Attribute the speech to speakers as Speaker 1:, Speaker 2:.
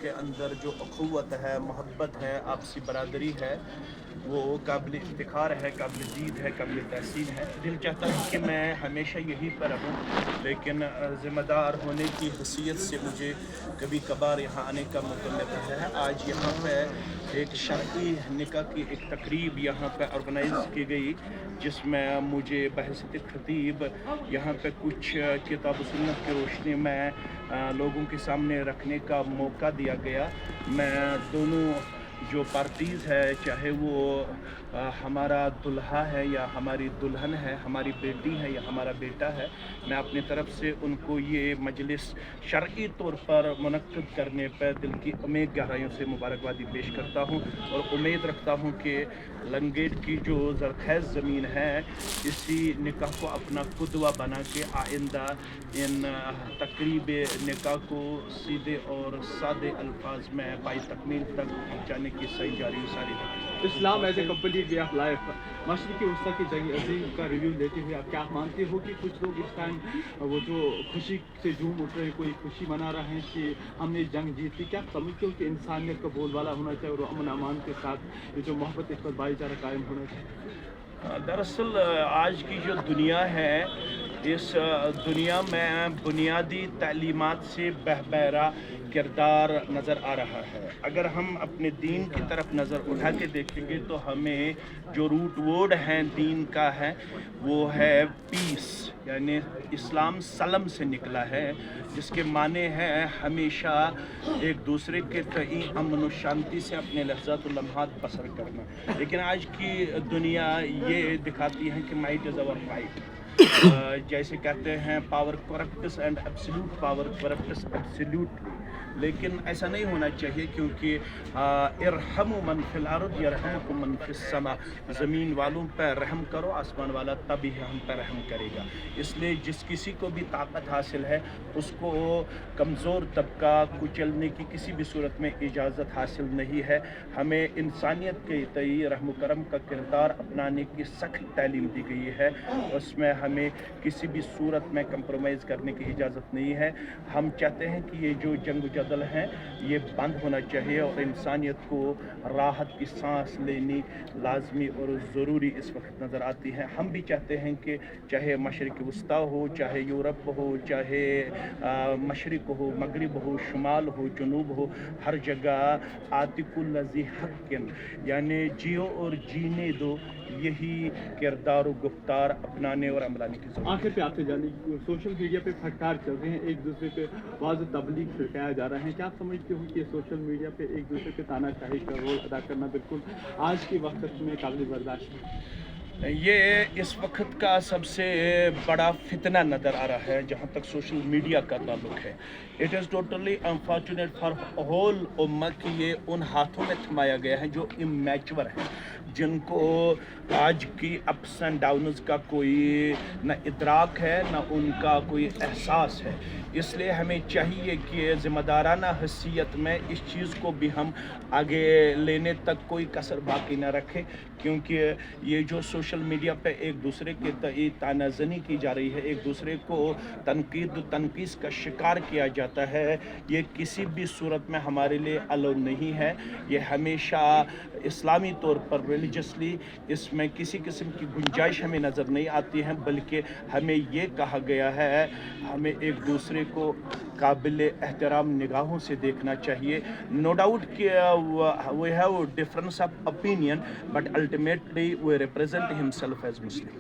Speaker 1: کے اندر جو اخوت ہے، محبت ہے، آپسی برادری ہے، وہ قابل افتخار ہے، قابل دید ہے، قابل تحسین ہے۔ دل چاہتا ہے کہ میں ہمیشہ یہیں پر رہوں، لیکن ذمہ دار ہونے کی حیثیت سے مجھے کبھی کبھار یہاں آنے کا موقع ملتا ہے۔ آج یہاں پہ ایک شرعی نکاح کی ایک تقریب یہاں پہ آرگنائز کی گئی، جس میں مجھے بحیثیت خطیب یہاں پہ کچھ کتاب و سنت کی روشنی میں لوگوں کے سامنے رکھنے کا موقع دیا گیا۔ میں دونوں جو پارٹیز ہے، چاہے وہ ہمارا دلہا ہے یا ہماری دلہن ہے، ہماری بیٹی ہے یا ہمارا بیٹا ہے، میں اپنی طرف سے ان کو یہ مجلس شرعی طور پر منعقد کرنے پہ دل کی امید گہرائیوں سے مبارکبادی پیش کرتا ہوں، اور امید رکھتا ہوں کہ لنگیٹ کی جو زرخیز زمین ہے، اسی نکاح کو اپنا قدوہ بنا کے آئندہ ان تقریب نکاح کو سیدھے اور سادے الفاظ میں پائی تکمیل تک پہنچانے کی صحیح جاری ساری ہے۔
Speaker 2: Islam as a complete way of life, مشرقی وسطیٰ کی جنگ عظیم کا ریویو لیتے ہوئے آپ کیا مانتے ہو کہ کچھ لوگ اس ٹائم وہ جو خوشی سے جھوم اٹھ رہے ہیں، کوئی خوشی منا رہے ہیں کہ ہم نے جنگ جیت لی، کیا سمجھتے ہو کہ انسانیت کا بول بالا ہونا چاہیے اور امن امان کے ساتھ یہ جو محبت اس پر بھائی چارہ قائم ہونا چاہیے؟
Speaker 1: دراصل آج کی جو دنیا ہے، اس دنیا میں بنیادی تعلیمات سے بہبہرا کردار نظر آ رہا ہے۔ اگر ہم اپنے دین کی طرف نظر اٹھا کے دیکھیں گے تو ہمیں جو روٹ ورڈ ہیں دین کا ہے وہ ہے پیس، یعنی اسلام سلم سے نکلا ہے، جس کے معنی ہے ہمیشہ ایک دوسرے کے تئیں امن و شانتی سے اپنے لحظات و لمحات بسر کرنا۔ لیکن آج کی دنیا یہ دکھاتی ہے کہ مائٹ از اور رائٹ، جیسے کہتے ہیں power corrupts and absolute power corrupts absolutely, لیکن ایسا نہیں ہونا چاہیے، کیونکہ ارحموا من فی الارض یرحمکم من فی السماء، زمین والوں پہ رحم کرو، آسمان والا تبھی ہم پہ رحم کرے گا۔ اس لیے جس کسی کو بھی طاقت حاصل ہے، اس کو کمزور طبقہ کچلنے کی کسی بھی صورت میں اجازت حاصل نہیں ہے۔ ہمیں انسانیت کے تئیں رحم و کرم کا کردار اپنانے کی سخت تعلیم دی گئی ہے، اس میں ہمیں کسی بھی صورت میں کمپرومائز کرنے کی اجازت نہیں ہے۔ ہم چاہتے ہیں کہ یہ جو جنگ و جدل ہیں یہ بند ہونا چاہیے، اور انسانیت کو راحت کی سانس لینی لازمی اور ضروری اس وقت نظر آتی ہے۔ ہم بھی چاہتے ہیں کہ چاہے مشرق وسطیٰ ہو، چاہے یورپ ہو، چاہے مشرق ہو، مغرب ہو، شمال ہو، جنوب ہو، ہر جگہ آتق الذی حق، یعنی جیو اور جینے دو، یہی کردار و گفتار اپنانے اور عملانے کی ضرورت ہے۔
Speaker 2: آخر پہ آپ سے جانیں، سوشل میڈیا پہ پھٹکار چل رہے ہیں، ایک دوسرے پہ واضح تبلیغ چھڑکایا جا رہا ہے، کیا آپ سمجھتے ہو کہ سوشل میڈیا پہ ایک دوسرے پہ تانا شاہی کا رول ادا کرنا بالکل آج کے وقت میں قابل برداشت ہے؟
Speaker 1: یہ اس وقت کا سب سے بڑا فتنہ نظر آ رہا ہے جہاں تک سوشل میڈیا کا تعلق ہے۔ It is totally unfortunate for whole امہ کہ یہ ان ہاتھوں میں تھمایا گیا ہے جو امیچور ہیں، جن کو آج کی اپس اینڈ ڈاؤنز کا کوئی نہ ادراک ہے، نہ ان کا کوئی احساس ہے۔ اس لیے ہمیں چاہیے کہ ذمہ دارانہ حیثیت میں اس چیز کو بھی ہم آگے لینے تک کوئی کسر باقی نہ رکھیں، کیونکہ یہ جو سوشل میڈیا پہ ایک دوسرے کے تئیں تانہ زنی کی جا رہی ہے، ایک دوسرے کو تنقید و تنقیص کا شکار کیا جاتا ہے، یہ کسی بھی صورت میں ہمارے لیے الاؤ نہیں ہے۔ یہ ہمیشہ اسلامی طور پر ریلیجسلی اس میں کسی قسم کی گنجائش ہمیں نظر نہیں آتی ہے، بلکہ ہمیں یہ کہا گیا ہے ہمیں ایک دوسرے کو قابل احترام نگاہوں سے دیکھنا چاہیے۔ نو ڈاؤٹ کہ we have difference of opinion, but ultimately we represent himself as Muslim.